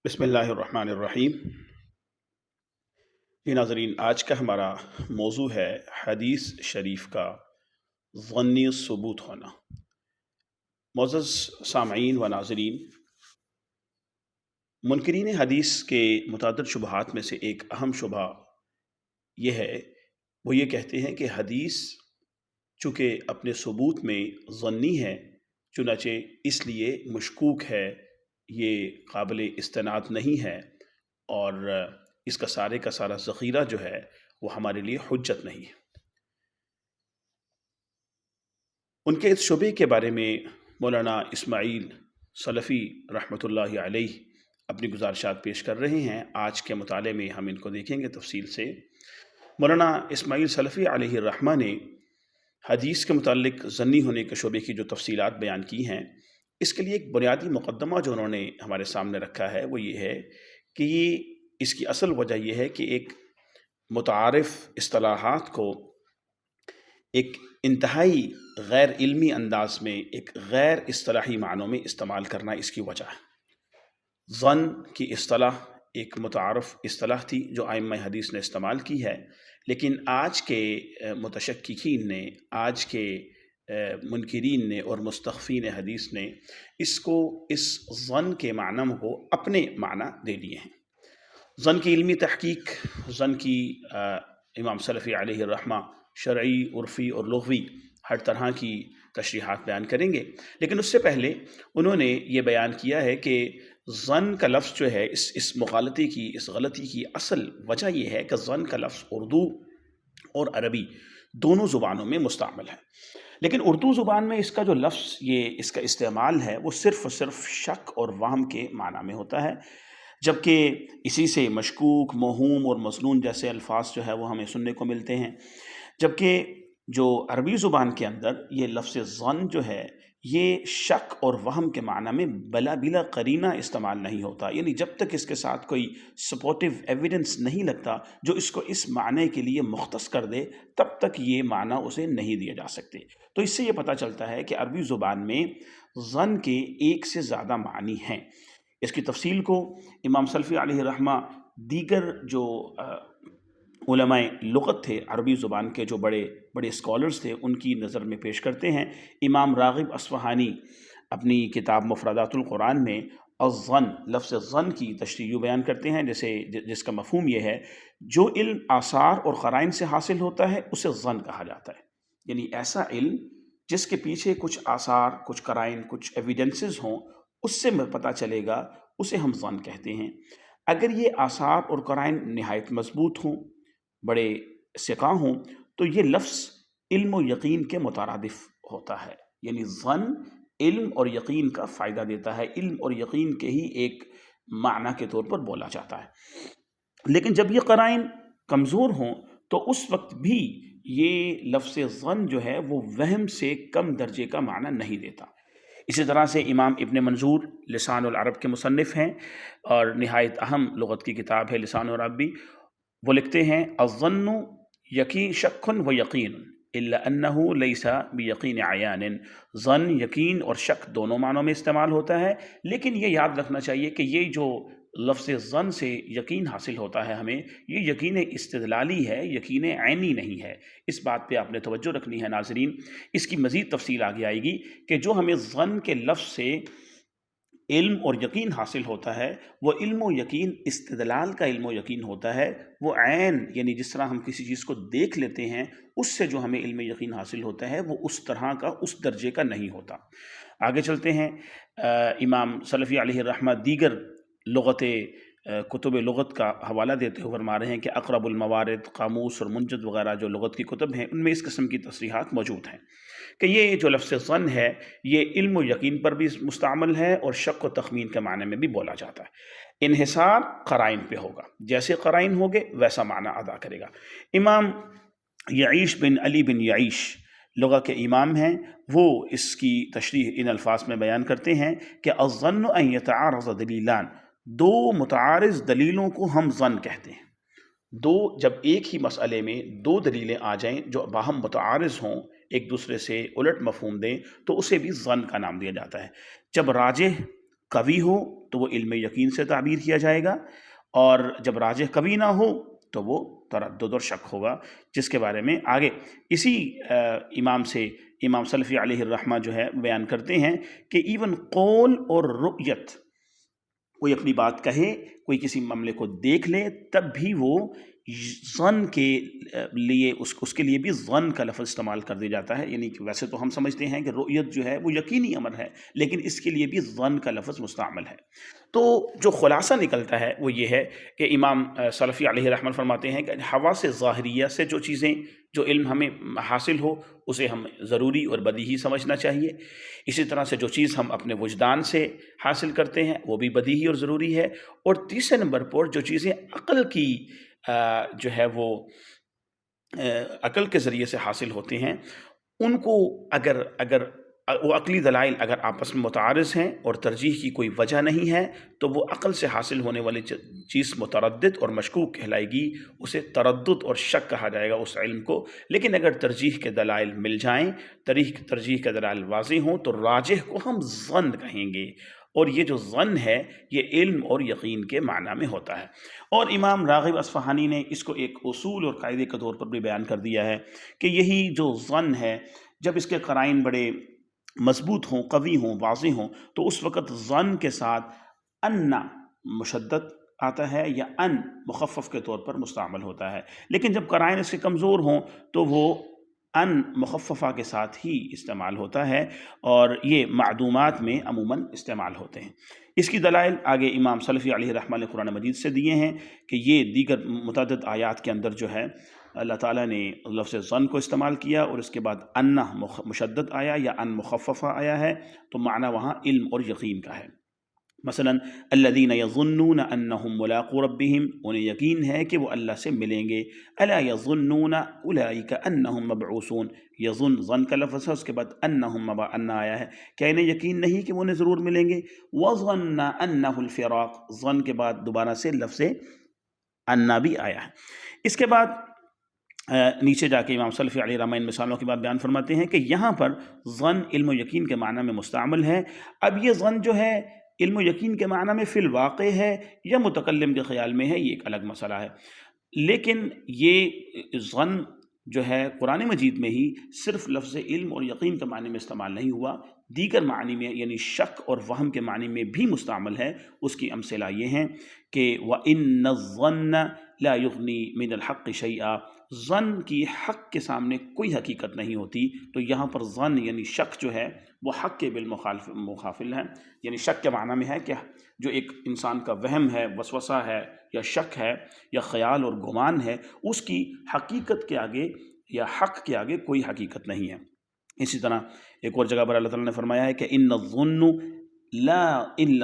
بسم اللہ الرحمن الرحیم۔ جی ناظرین، آج کا ہمارا موضوع ہے حدیث شریف کا ظنی ثبوت ہونا۔ معزز سامعین و ناظرین، منکرین حدیث کے متعدد شبہات میں سے ایک اہم شبہ یہ ہے، وہ یہ کہتے ہیں کہ حدیث چونکہ اپنے ثبوت میں ظنی ہے، چنانچہ اس لیے مشکوک ہے، یہ قابل استناد نہیں ہے، اور اس کا سارا ذخیرہ جو ہے وہ ہمارے لیے حجت نہیں ہے۔ ان کے اس شبے کے بارے میں مولانا اسماعیل سلفی رحمۃ اللہ علیہ اپنی گزارشات پیش کر رہے ہیں۔ آج کے مطالعے میں ہم ان کو دیکھیں گے تفصیل سے۔ مولانا اسماعیل سلفی علیہ الرحمہ نے حدیث کے متعلق ظنی ہونے کے شعبے کی جو تفصیلات بیان کی ہیں، اس کے لیے ایک بنیادی مقدمہ جو انہوں نے ہمارے سامنے رکھا ہے وہ یہ ہے کہ اس کی اصل وجہ یہ ہے کہ ایک متعارف اصطلاحات کو ایک انتہائی غیر علمی انداز میں، ایک غیر اصطلاحی معنوں میں استعمال کرنا اس کی وجہ ہے۔ ظن کی اصطلاح ایک متعارف اصطلاح تھی جو ائمہ حدیث نے استعمال کی ہے، لیکن آج کے متشککین نے، آج کے منکرین نے اور مستخفین حدیث نے اس ظن کے معنی کو اپنے معنی دے دیے ہیں۔ ظن کی علمی تحقیق، ظن کی امام سلفی علیہ الرحمہ شرعی، عرفی اور لغوی ہر طرح کی تشریحات بیان کریں گے، لیکن اس سے پہلے انہوں نے یہ بیان کیا ہے کہ ظن کا لفظ جو ہے، اس مغالطے کی، اس غلطی کی اصل وجہ یہ ہے کہ ظن کا لفظ اردو اور عربی دونوں زبانوں میں مستعمل ہے، لیکن اردو زبان میں اس کا جو لفظ، اس کا استعمال ہے، وہ صرف شک اور وہم کے معنی میں ہوتا ہے، جبکہ اسی سے مشکوک، موہوم اور مظنون جیسے الفاظ جو ہے وہ ہمیں سننے کو ملتے ہیں۔ جبکہ جو عربی زبان کے اندر یہ لفظ ظن جو ہے، یہ شک اور وہم کے معنی میں بلا قرینہ استعمال نہیں ہوتا، یعنی جب تک اس کے ساتھ کوئی سپورٹیو ایویڈنس نہیں لگتا جو اس کو اس معنی کے لیے مختص کر دے، تب تک یہ معنی اسے نہیں دیے جا سکتے۔ تو اس سے یہ پتہ چلتا ہے کہ عربی زبان میں ظن کے ایک سے زیادہ معنی ہیں۔ اس کی تفصیل کو امام سلفی علیہ الرحمہ دیگر جو علماء لغت تھے، عربی زبان کے جو بڑے بڑے اسکالرز تھے، ان کی نظر میں پیش کرتے ہیں۔ امام راغب اصفہانی اپنی کتاب مفردات القرآن میں الظن، لفظ ظن کی تشریح بیان کرتے ہیں، جس کا مفہوم یہ ہے، جو علم آثار اور قرائن سے حاصل ہوتا ہے اسے ظن کہا جاتا ہے، یعنی ایسا علم جس کے پیچھے کچھ آثار، کچھ قرائن، کچھ ایویڈنسز ہوں، اس سے پتہ چلے گا، اسے ہم ظن کہتے ہیں۔ اگر یہ آثار اور قرائن نہایت مضبوط ہوں، بڑے ثقہ ہوں، تو یہ لفظ علم و یقین کے مترادف ہوتا ہے، یعنی ظن علم اور یقین کا فائدہ دیتا ہے، علم اور یقین کے ہی ایک معنی کے طور پر بولا جاتا ہے۔ لیکن جب یہ قرائن کمزور ہوں تو اس وقت بھی یہ لفظ ظن جو ہے وہ وہم سے کم درجے کا معنی نہیں دیتا۔ اسی طرح سے امام ابن منظور لسان العرب کے مصنف ہیں، اور نہایت اہم لغت کی کتاب ہے لسان العرب بھی، وہ لکھتے ہیں الظن یقین شک و یقین الا انہ لیس بیقین عیان۔ ظن یقین اور شک دونوں معنوں میں استعمال ہوتا ہے، لیکن یہ یاد رکھنا چاہیے کہ یہ جو لفظ ظن سے یقین حاصل ہوتا ہے ہمیں، یہ یقین استدلالی ہے، یقین عینی نہیں ہے۔ اس بات پہ آپ نے توجہ رکھنی ہے ناظرین۔ اس کی مزید تفصیل آگے آئے گی کہ جو ہمیں ظن کے لفظ سے علم اور یقین حاصل ہوتا ہے، وہ علم و یقین استدلال کا علم و یقین ہوتا ہے، وہ عین، یعنی جس طرح ہم کسی چیز کو دیکھ لیتے ہیں اس سے جو ہمیں علم یقین حاصل ہوتا ہے، وہ اس طرح کا، اس درجے کا نہیں ہوتا۔ آگے چلتے ہیں۔ امام سلفی علیہ الرحمہ دیگر کتب لغت کا حوالہ دیتے ہوئے فرما رہے ہیں کہ اقرب الموارد، قاموس اور منجد وغیرہ جو لغت کی کتب ہیں، ان میں اس قسم کی تصریحات موجود ہیں کہ یہ جو لفظ ظن ہے یہ علم و یقین پر بھی مستعمل ہے اور شک و تخمین کے معنی میں بھی بولا جاتا ہے۔ انحصار قرائن پہ ہوگا، جیسے قرائن ہوگے ویسا معنی ادا کرے گا۔ امام یعیش بن علی بن یعیش لغہ کے امام ہیں، وہ اس کی تشریح ان الفاظ میں بیان کرتے ہیں کہ الظن ان یتعارض دلیلان، دو متعارض دلیلوں کو ہم ظن کہتے ہیں۔ جب ایک ہی مسئلے میں دو دلیلیں آ جائیں جو باہم متعارض ہوں، ایک دوسرے سے الٹ مفہوم دیں، تو اسے بھی ظن کا نام دیا جاتا ہے۔ جب راجح قوی ہو تو وہ علم یقین سے تعبیر کیا جائے گا، اور جب راجح کبھی نہ ہو تو وہ تردد اور شک ہوگا، جس کے بارے میں آگے اسی امام سلفی علیہ الرحمہ جو ہے بیان کرتے ہیں کہ ایون قول اور رؤیت، کوئی اپنی بات کہے، کوئی کسی معاملے کو دیکھ لے، تب بھی وہ ظن کے لیے اس کے لیے بھی ظن کا لفظ استعمال کر دیا جاتا ہے، یعنی کہ ویسے تو ہم سمجھتے ہیں کہ رؤیت جو ہے وہ یقینی امر ہے، لیکن اس کے لیے بھی ظن کا لفظ مستعمل ہے۔ تو جو خلاصہ نکلتا ہے وہ یہ ہے کہ امام سلفی علیہ رحمۃ فرماتے ہیں کہ حواس ظاہریہ سے جو چیزیں، جو علم ہمیں حاصل ہو، اسے ہم ضروری اور بدیہی سمجھنا چاہیے۔ اسی طرح سے جو چیز ہم اپنے وجدان سے حاصل کرتے ہیں وہ بھی بدیہی اور ضروری ہے۔ اور تیسرے نمبر پر جو چیزیں عقل کی جو ہے وہ عقل کے ذریعے سے حاصل ہوتے ہیں، ان کو اگر وہ عقلی دلائل اگر آپس میں متعارض ہیں اور ترجیح کی کوئی وجہ نہیں ہے، تو وہ عقل سے حاصل ہونے والی چیز متردد اور مشکوک کہلائے گی، اسے تردد اور شک کہا جائے گا اس علم کو۔ لیکن اگر ترجیح کے دلائل مل جائیں، ترجیح کے دلائل واضح ہوں، تو راجح کو ہم ظن کہیں گے، اور یہ جو ظن ہے یہ علم اور یقین کے معنی میں ہوتا ہے۔ اور امام راغب اصفہانی نے اس کو ایک اصول اور قاعدے کے طور پر بھی بیان کر دیا ہے کہ یہی جو ظن ہے، جب اس کے قرائن بڑے مضبوط ہوں، قوی ہوں، واضح ہوں، تو اس وقت ظن کے ساتھ ان مشدد آتا ہے یا ان مخفف کے طور پر مستعمل ہوتا ہے، لیکن جب قرائن اس کے کمزور ہوں تو وہ ان مخففہ کے ساتھ ہی استعمال ہوتا ہے، اور یہ معدومات میں عموماً استعمال ہوتے ہیں۔ اس کی دلائل آگے امام سلفی علیہ رحمہ نے قرآن مجید سے دیے ہیں کہ یہ دیگر متعدد آیات کے اندر جو ہے اللہ تعالیٰ نے لفظ ظن کو استعمال کیا، اور اس کے بعد ان مشدد آیا یا ان مخففہ آیا ہے، تو معنی وہاں علم اور یقین کا ہے۔ مثلا الذین یظنون انہم ملاقو ربہم، انہیں یقین ہے کہ وہ اللہ سے ملیں گے۔ الا یظنون اولئک انہم مبعوثون، ظن کا لفظ ہے، اس کے بعد ان آیا ہے، کیا انہیں یقین نہیں کہ وہ انہیں ضرور ملیں گے؟ وظن انہ الفراق، ظن کے بعد دوبارہ سے لفظ ان بھی آیا ہے۔ اس کے بعد نیچے جا کے امام سلفی علیہ رحمہ ان مثالوں کی بات بیان فرماتے ہیں کہ یہاں پر ظن علم و یقین کے معنی میں مستعمل ہے۔ اب یہ ظن جو ہے علم و یقین کے معنی میں فی الواقع ہے یا متکلم کے خیال میں ہے، یہ ایک الگ مسئلہ ہے، لیکن یہ ظن جو ہے قرآن مجید میں ہی صرف لفظ علم اور یقین کے معنی میں استعمال نہیں ہوا، دیگر معنی میں یعنی شک اور وہم کے معنی میں بھی مستعمل ہے۔ اس کی امثلہ یہ ہیں کہ وَإِنَّ الظَّنَّ لَا يُغْنِي مِنَ الْحَقِّ شَيْئًا، ظن کی حق کے سامنے کوئی حقیقت نہیں ہوتی۔ تو یہاں پر ظن یعنی شک جو ہے وہ حق کے بالمخافل ہے، یعنی شک کے معنی میں ہے کہ جو ایک انسان کا وہم ہے، وسوسہ ہے یا شک ہے یا خیال اور گمان ہے، اس کی حقیقت کے آگے یا حق کے آگے کوئی حقیقت نہیں ہے۔ اسی طرح ایک اور جگہ پر اللہ تعالیٰ نے فرمایا ہے کہ ان الظن الا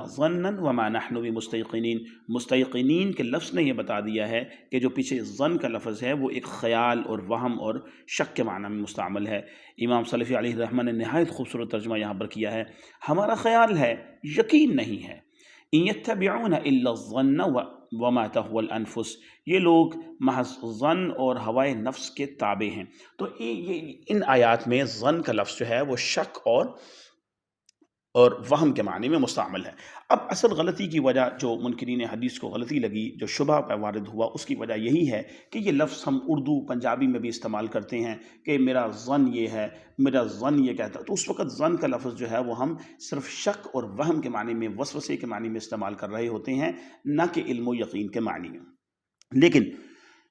ظنا وما نحن بمستيقنين، مستيقنین کے لفظ نے یہ بتا دیا ہے کہ جو پیچھے ظن کا لفظ ہے وہ ایک خیال اور وہم اور شک کے معنی میں مستعمل ہے۔ امام سلفی علیہ الرحمہ نے نہایت خوبصورت ترجمہ یہاں پر کیا ہے، ہمارا خیال ہے، یقین نہیں ہے۔ ان يتبعون الا الظن وما تهوى الانفس، یہ لوگ محض ظن اور ہوائے نفس کے تابع ہیں۔ تو ان آیات میں ظن کا لفظ جو ہے وہ شک اور وہم کے معنی میں مستعمل ہے۔ اب اصل غلطی کی وجہ جو منکرین حدیث کو غلطی لگی، جو شبہ پہ وارد ہوا، اس کی وجہ یہی ہے کہ یہ لفظ ہم اردو پنجابی میں بھی استعمال کرتے ہیں کہ میرا ظن یہ ہے، میرا ظن یہ کہتا ہے، تو اس وقت ظن کا لفظ جو ہے وہ ہم صرف شک اور وہم کے معنی میں، وسوسے کے معنی میں استعمال کر رہے ہوتے ہیں، نہ کہ علم و یقین کے معنی میں۔ لیکن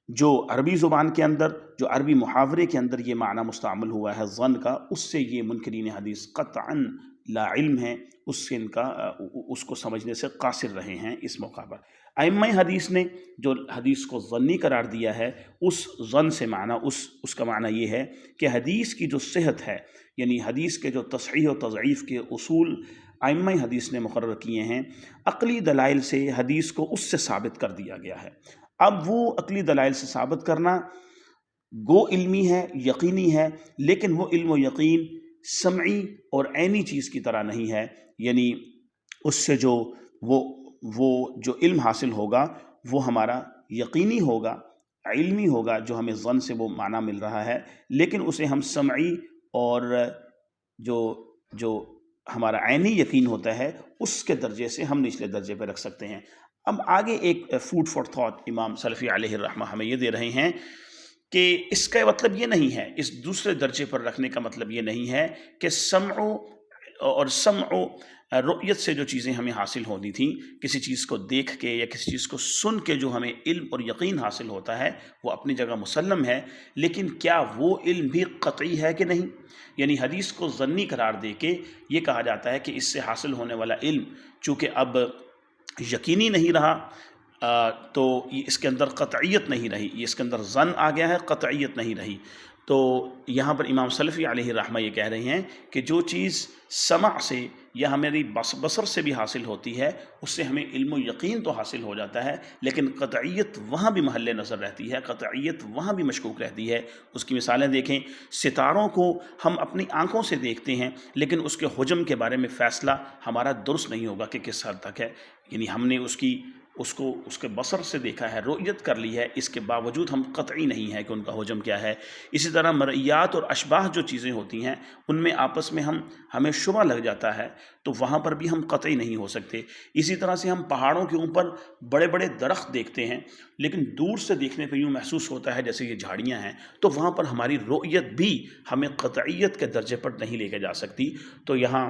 جو عربی زبان کے اندر، جو عربی محاورے کے اندر یہ معنی مستعمل ہوا ہے ظن کا، اس سے یہ منکرین حدیث قطعاً لا علم ہیں، اس کو سمجھنے سے قاصر رہے ہیں۔ اس موقع پر ائمہ حدیث نے جو حدیث کو ظنی قرار دیا ہے، اس ظن سے معنی اس کا معنی یہ ہے کہ حدیث کی جو صحت ہے، یعنی حدیث کے جو تصحیح و تضعیف کے اصول ائمہ حدیث نے مقرر کیے ہیں، عقلی دلائل سے حدیث کو اس سے ثابت کر دیا گیا ہے۔ اب وہ عقلی دلائل سے ثابت کرنا گو علمی ہے، یقینی ہے، لیکن وہ علم و یقین سمعی اور عینی چیز کی طرح نہیں ہے، یعنی اس سے جو علم حاصل ہوگا وہ ہمارا یقینی ہوگا، علمی ہوگا، جو ہمیں ظن سے وہ معنی مل رہا ہے، لیکن اسے ہم سمعی اور جو ہمارا عینی یقین ہوتا ہے اس کے درجے سے ہم نچلے درجے پہ رکھ سکتے ہیں۔ اب آگے ایک فوڈ فار تھاٹ امام سلفی علیہ الرحمہ ہمیں یہ دے رہے ہیں کہ اس کا مطلب یہ نہیں ہے، اس دوسرے درجے پر رکھنے کا مطلب یہ نہیں ہے کہ سمع و رؤیت سے جو چیزیں ہمیں حاصل ہونی تھیں، کسی چیز کو دیکھ کے یا کسی چیز کو سن کے جو ہمیں علم اور یقین حاصل ہوتا ہے وہ اپنی جگہ مسلم ہے، لیکن کیا وہ علم بھی قطعی ہے کہ نہیں؟ یعنی حدیث کو ظنی قرار دے کے یہ کہا جاتا ہے کہ اس سے حاصل ہونے والا علم چونکہ اب یقینی نہیں رہا، تو یہ اس کے اندر قطعیت نہیں رہی، یہ اس کے اندر ظن آ گیا ہے، قطعیت نہیں رہی۔ تو یہاں پر امام سلفی علیہ الرحمہ یہ کہہ رہے ہیں کہ جو چیز سمع سے یا ہماری بصر سے بھی حاصل ہوتی ہے اس سے ہمیں علم و یقین تو حاصل ہو جاتا ہے، لیکن قطعیت وہاں بھی محل نظر رہتی ہے، قطعیت وہاں بھی مشکوک رہتی ہے۔ اس کی مثالیں دیکھیں، ستاروں کو ہم اپنی آنکھوں سے دیکھتے ہیں لیکن اس کے حجم کے بارے میں فیصلہ ہمارا درست نہیں ہوگا کہ کس حد تک ہے، یعنی ہم نے اس کو اس کے بصر سے دیکھا ہے، رؤیت کر لی ہے، اس کے باوجود ہم قطعی نہیں ہے کہ ان کا حجم کیا ہے۔ اسی طرح مرئیات اور اشباہ جو چیزیں ہوتی ہیں ان میں آپس میں ہمیں شبہ لگ جاتا ہے، تو وہاں پر بھی ہم قطعی نہیں ہو سکتے۔ اسی طرح سے ہم پہاڑوں کے اوپر بڑے بڑے درخت دیکھتے ہیں لیکن دور سے دیکھنے پہ یوں محسوس ہوتا ہے جیسے یہ جھاڑیاں ہیں، تو وہاں پر ہماری رؤیت بھی ہمیں قطعیت کے درجے پر نہیں لے کے جا سکتی۔ تو یہاں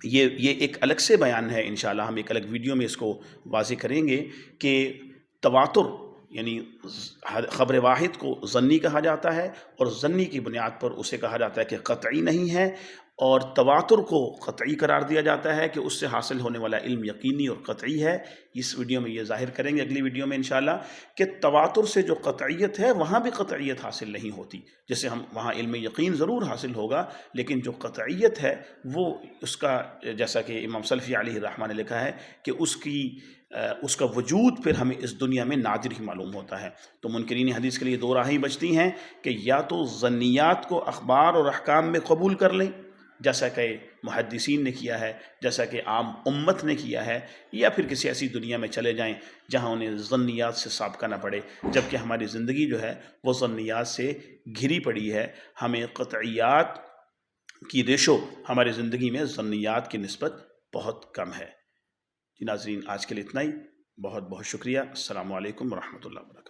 یہ ایک الگ سے بیان ہے، انشاءاللہ ہم ایک الگ ویڈیو میں اس کو واضح کریں گے کہ تواتر یعنی خبر واحد کو ظنی کہا جاتا ہے اور ظنی کی بنیاد پر اسے کہا جاتا ہے کہ قطعی نہیں ہے، اور تواتر کو قطعی قرار دیا جاتا ہے کہ اس سے حاصل ہونے والا علم یقینی اور قطعی ہے۔ اس ویڈیو میں یہ ظاہر کریں گے اگلی ویڈیو میں انشاءاللہ کہ تواتر سے جو قطعیت ہے وہاں بھی قطعیت حاصل نہیں ہوتی، جیسے ہم وہاں علم یقین ضرور حاصل ہوگا لیکن جو قطعیت ہے وہ اس کا، جیسا کہ امام سلفی علیہ الرحمہ نے لکھا ہے کہ اس کا وجود پھر ہمیں اس دنیا میں نادر ہی معلوم ہوتا ہے۔ تو منکرین حدیث کے لیے دو راہیں بچتی ہیں کہ یا تو ظنیات کو اخبار اور احکام میں قبول کر لیں جیسا کہ محدثین نے کیا ہے، جیسا کہ عام امت نے کیا ہے، یا پھر کسی ایسی دنیا میں چلے جائیں جہاں انہیں ظنیات سے سابقہ نہ پڑے، جبکہ ہماری زندگی جو ہے وہ ظنیات سے گھری پڑی ہے۔ ہمیں قطعیات کی ریشو ہماری زندگی میں ظنیات کی نسبت بہت کم ہے۔ جی ناظرین، آج کے لیے اتنا ہی، بہت بہت شکریہ۔ السلام علیکم ورحمۃ اللہ وبرکاتہ۔